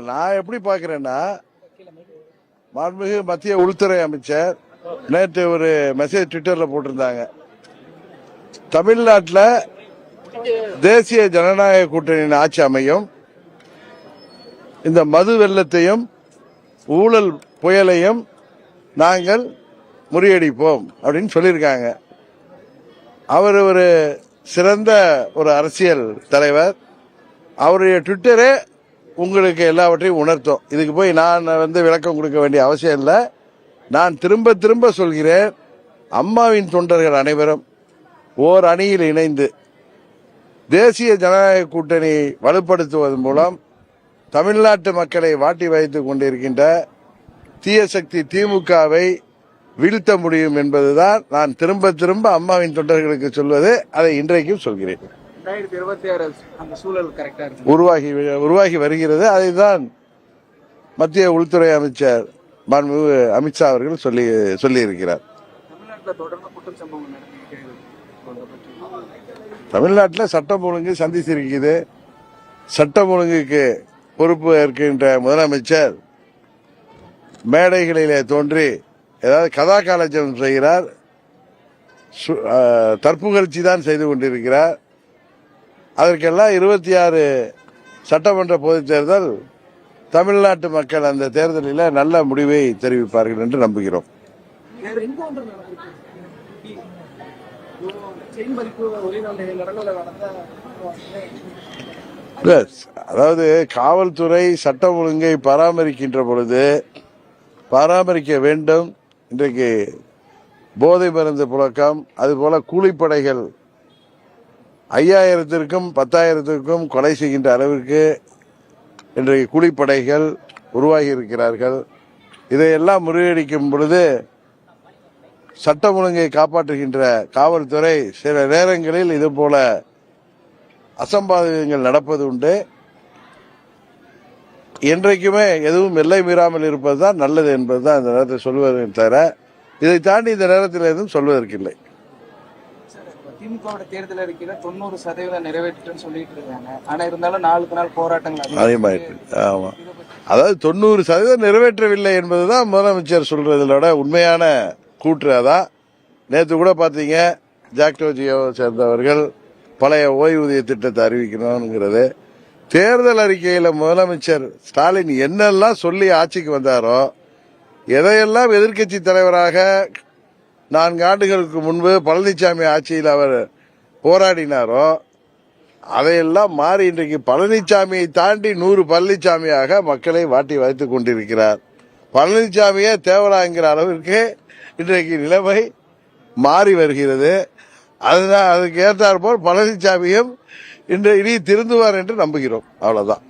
நான் எப்படி பாக்குறேன்னா, மாண்புமிகு மத்திய உள்துறை அமைச்சர் நேற்று ஒரு மெசேஜ் ட்விட்டர்ல போட்டிருந்தாங்க. தமிழ்நாட்டில் தேசிய ஜனநாயக கூட்டணியின் ஆட்சி அமையும், இந்த மது வெள்ளத்தையும் ஊழல் புயலையும் நாங்கள் முறியடிப்போம் அப்படின்னு சொல்லியிருக்காங்க. அவர் ஒரு சிறந்த ஒரு அரசியல் தலைவர். அவருடைய ட்விட்டரே உங்களுக்கு எல்லாவற்றையும் உணர்த்தும். இதுக்கு போய் நான் விளக்கம் கொடுக்க வேண்டிய அவசியம் இல்லை. நான் திரும்ப திரும்ப சொல்கிறேன், அம்மாவின் தொண்டர்கள் அனைவரும் ஓர் அணியில் இணைந்து தேசிய ஜனநாயக கூட்டணி வலுப்படுத்துவதன் மூலம் தமிழ்நாட்டு மக்களை வாட்டி வைத்துக் கொண்டிருக்கின்ற தீய சக்தி திமுகவை வீழ்த்த முடியும் என்பதுதான் நான் திரும்ப திரும்ப அம்மாவின் தொண்டர்களுக்கு சொல்வது. அதை இன்றைக்கும் சொல்கிறேன். உருவாகி வருகிறது. அதைதான் மத்திய உள்துறை அமைச்சர் மாண்புமிகு அமித்ஷா அவர்கள் சொல்லியிருக்கிறார். தமிழ்நாட்டில் சட்டம் ஒழுங்கு சந்திச்சிருக்கிறது. சட்டம் ஒழுங்குக்கு பொறுப்பு ஏற்கின்ற முதலமைச்சர் மேடைகளிலே தோன்றி ஏதாவது கதா காலட்சம் செய்கிறார், தற்புகழ்ச்சி தான் செய்து கொண்டிருக்கிறார். அதற்கெல்லாம் 26 சட்டமன்ற பொதுத் தேர்தல் தமிழ்நாட்டு மக்கள் அந்த தேர்தலில் நல்ல முடிவை தெரிவிப்பார்கள் என்று நம்புகிறோம். அதாவது காவல்துறை சட்டம் ஒழுங்கை பராமரிக்கின்ற பொழுது பராமரிக்க வேண்டும். இன்றைக்கு போதை மருந்து புழக்கம், அதுபோல கூலிப்படைகள் 5000த்திற்கும் 10,000த்திற்கும் கொலை செய்கின்ற அளவிற்கு இன்றைக்கு கூலிப்படைகள் உருவாகி இருக்கிறார்கள். இதையெல்லாம் முறியடிக்கும் பொழுது சட்டம் ஒழுங்கை காப்பாற்றுகின்ற காவல்துறை சில நேரங்களில் இதுபோல அசம்பாவிதங்கள் நடப்பது உண்டு. என்றைக்குமே எதுவும் எல்லை மீறாமல் இருப்பதுதான் நல்லது என்பதுதான் இந்த நேரத்தில் சொல்வதை தவிர இதை தாண்டி இந்த நேரத்தில் எதுவும் சொல்வதற்கில்லை. திமுக தேர்தல் அறிக்கையில 90% நிறைவேற்றுன்னு சொல்லிட்டு இருக்காங்க. ஆனா இருந்தாலும் நாளுக்கு நாள் போராட்டங்கள் அதிகமாயிட்டு. ஆமா, அதாவது 90% நிறைவேற்றவில்லை என்பதுதான் முதலமைச்சர் சொல்றதோட உண்மையான கூற்று. அதான் நேற்று கூட பாத்தீங்க, ஜாக்டோஜியோவை சேர்ந்தவர்கள் பழைய ஓய்வூதிய திட்டத்தை அறிவிக்கணும்ங்கிறது. தேர்தல் அறிக்கையில முதலமைச்சர் ஸ்டாலின் என்னெல்லாம் சொல்லி ஆட்சிக்கு வந்தாரோ, எதையெல்லாம் எதிர்க்கட்சி தலைவராக 4 ஆண்டுகளுக்கு முன்பு பழனிசாமி ஆட்சியில் அவர் போராடினாரோ அதையெல்லாம் மாறி இன்றைக்கு பழனிசாமியை தாண்டி 100 பழனிசாமியாக மக்களை வாட்டி வைத்துக் கொண்டிருக்கிறார். பழனிசாமியே தேவலாங்கிற அளவிற்கு இன்றைக்கு நிலைமை மாறி வருகிறது. அதுதான் அதுக்கு ஏற்றாற்போல் பழனிசாமியும் இனி திருந்துவார் என்று நம்புகிறோம். அவ்வளவுதான்.